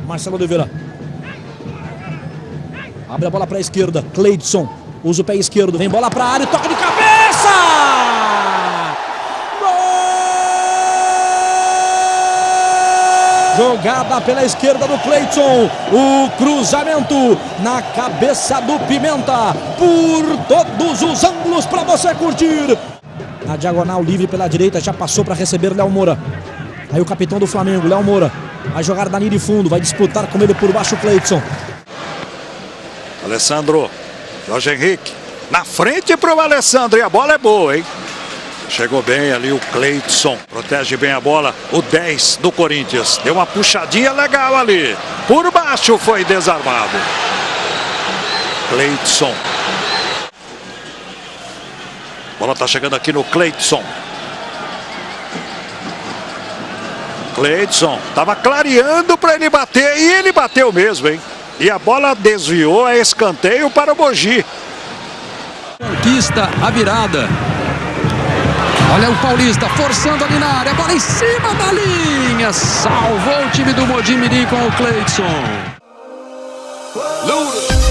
Marcelo Oliveira. Abre a bola para a esquerda. Cleidson usa o pé esquerdo. Vem bola para a área e toca de cabeça! Gol! Jogada pela esquerda do Cleidson. O cruzamento na cabeça do Pimenta. Por todos os ângulos para você curtir. Na diagonal livre pela direita. Já passou para receber Léo Moura. Aí o capitão do Flamengo, Léo Moura. Vai jogar da linha de fundo, vai disputar com ele por baixo o Cleidson. Alessandro, Jorge Henrique, na frente para o Alessandro e a bola é boa, hein? Chegou bem ali o Cleidson, protege bem a bola, o 10 do Corinthians. Deu uma puxadinha legal ali, por baixo foi desarmado. Cleidson. Bola tá chegando aqui no Cleidson. Cleidson estava clareando para ele bater e ele bateu mesmo, hein? E a bola desviou, é escanteio para o Mogi. Conquista a virada. Olha o Paulista forçando ali na área, bola em cima da linha. Salvou o time do Mojimirim com o Cleidson.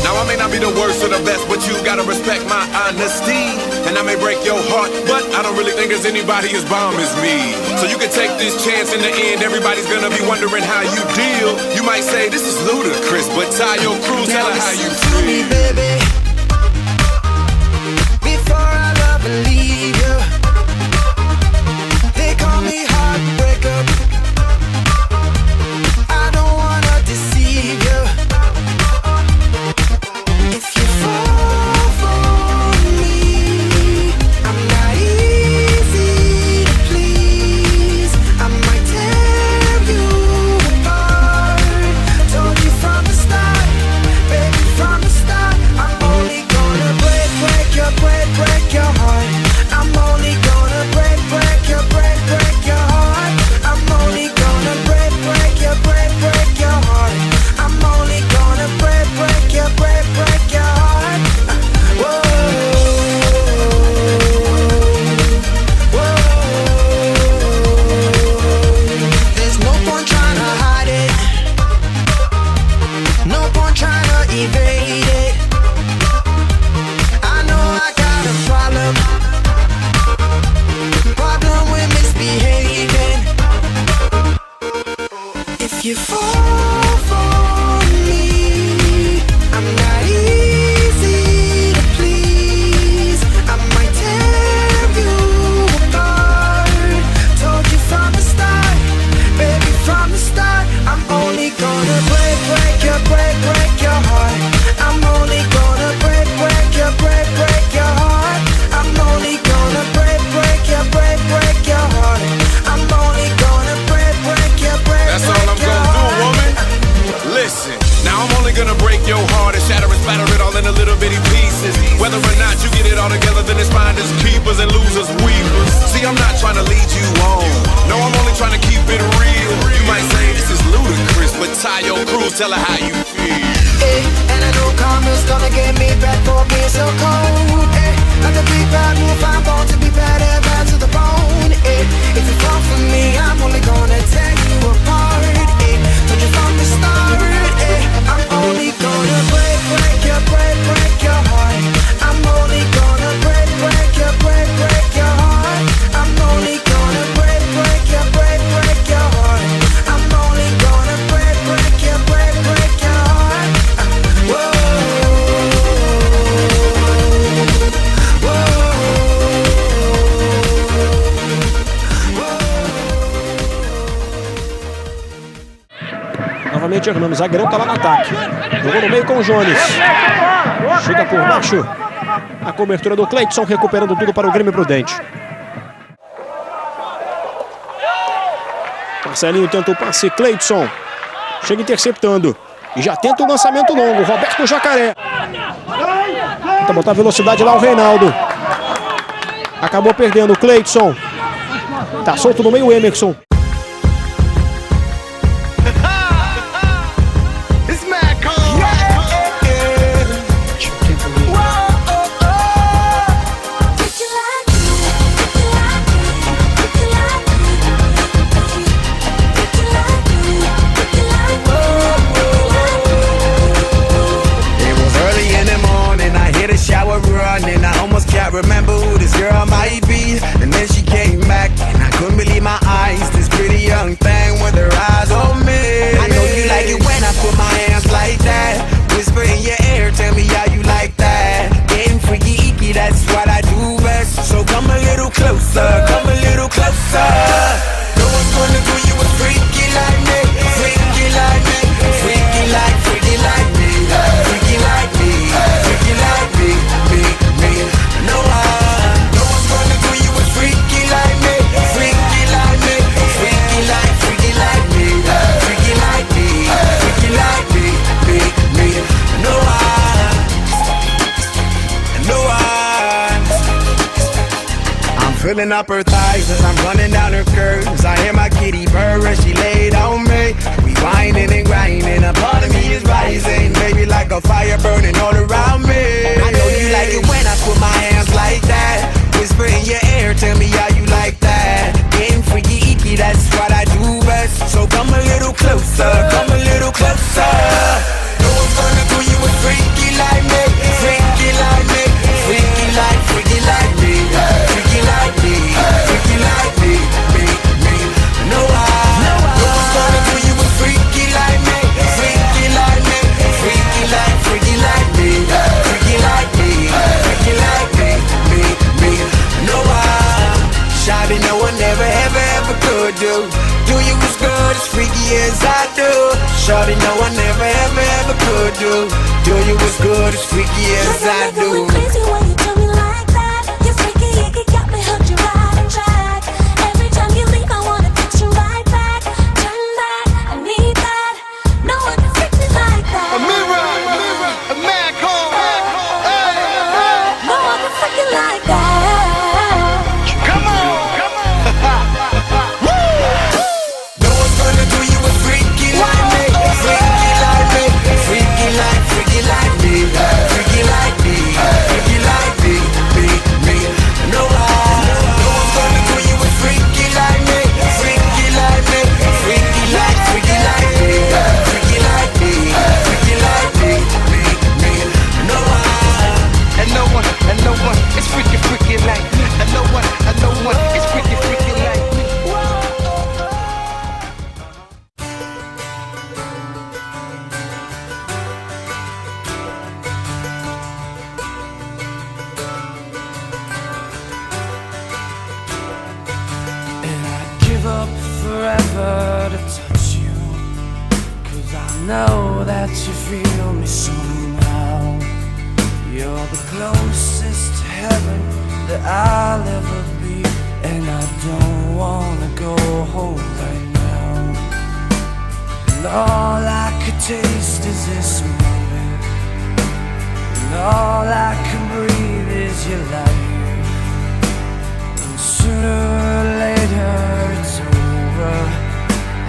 Now I may not be the worst or the best, but you gotta respect my honesty. And I may break your heart, but I don't really think there's anybody as bomb as me. So you can take this chance. In the end, everybody's gonna be wondering how you deal. You might say this is ludicrous, but Tayo Cruz, tell her how you feel. Me, baby, before I love and leave you, they call me heartbreaker. I don't wanna deceive you. If you fall for me, I'm not easy to please. I might tear you apart. Told you from the start, baby, from the start. I'm only gonna break your heart. I'm only gonna break your heart. I'm only gonna break your heart. I'm only gonna break your heart. Whoa, whoa. There's no point trying to hide it. No point trying to evade it. I know I got a problem with misbehaving. If you fall for me, I'm not easy to please. I might tear you apart. Told you from the start, baby, from the start. I'm only gonna break your heart. I'm only gonna break your heart. I'm only gonna break your heart. I'm only gonna break your That's all I'm gonna do, woman. Listen, now I'm only gonna break your heart and shatter and spatter it all into little bitty pieces. Whether or not you get it all together, then it's finders keepers and losers weepers. See, I'm not trying to lead you on. No, I'm only trying to keep it real. You might say this is ludicrous, but Tayo Cruz, tell her how you feel. Hey, and I know karma's gonna get me back for being so cold. Hey, not the big bad move, I'm born to be bad and bad to the bone. Hey, if you fall for me, I'm only gonna tear you apart. Hey, told you from the start. Hey, I'm only gonna break your heart. I'm only gonna break your heart. I'm only gonna break your heart. I'm only gonna break your heart. Novamente Hernando, zagueirão tá lá no ataque. Jogou no meio com o Jones. Chega por baixo. A cobertura do Cleidson, recuperando tudo para o Grêmio Prudente. Marcelinho tenta o passe, Cleidson. Chega interceptando. E já tenta o lançamento longo. Roberto Jacaré. Tenta botar velocidade lá o Reinaldo. Acabou perdendo o Cleidson. Tá solto no meio o Emerson. Remember who this girl might be, and then she came back, and I couldn't believe my eyes. This pretty young thing with her eyes on me. I know you like it when I put my hands like that. Whisper in your ear, tell me how you like that. Getting freaky, icky, that's what I do best. So come a little closer, come a little closer. No one's gonna do you a freaky like me, freaky like me, freaky like me, freaky like me, freaky like me, me. No one's gonna do you a freaky like me, freaky like me, freaky like me, freaky like me, freaky like me. No one. I'm filling up her thighs as I'm running down her curves. I hear my kitty purr as she laid on me. We whining and grinding, a part of me is rising, baby, like a fire burning all around me. I know you like it when I put my hands like that. Whisper in your ear, tell me how you like that. Getting freaky, icky, that's what I do best. So come a little closer, come a little closer. No one's gonna do you a freaky like me, freaky like me, freaky like me, freaky like me, freaky like me. No one's gonna do you a freaky like me, freaky like me, freaky like me, freaky like me, freaky like me. No one, shawty, no one ever could do you as good, as freaky as I do. Shawty, no one ever could do you as good, as freaky as I do. Crazy when you do me like that. You're freaky, you got me hooked, you're right on track. Every time you leave, I wanna text you right back. Turn back, I need that. No one can freak me like that. A mirror, a man call. No one can freak you like that. Come on. No one's gonna do you a freaky like me, freaky like me, freaky like me, freaky like me, freaky like me. No one's gonna do you a freaky like me, freaky like me, freaky like me, freaky like me. No one, it's freaky like me. And no one, it's freaky like me. Give up forever to touch you, 'cause I know that you feel me somehow. You're the closest to heaven that I'll ever be, and I don't wanna go home right now. And all I could taste is this moment, and all I can breathe is your life. And sooner or later it's over,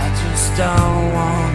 I just don't want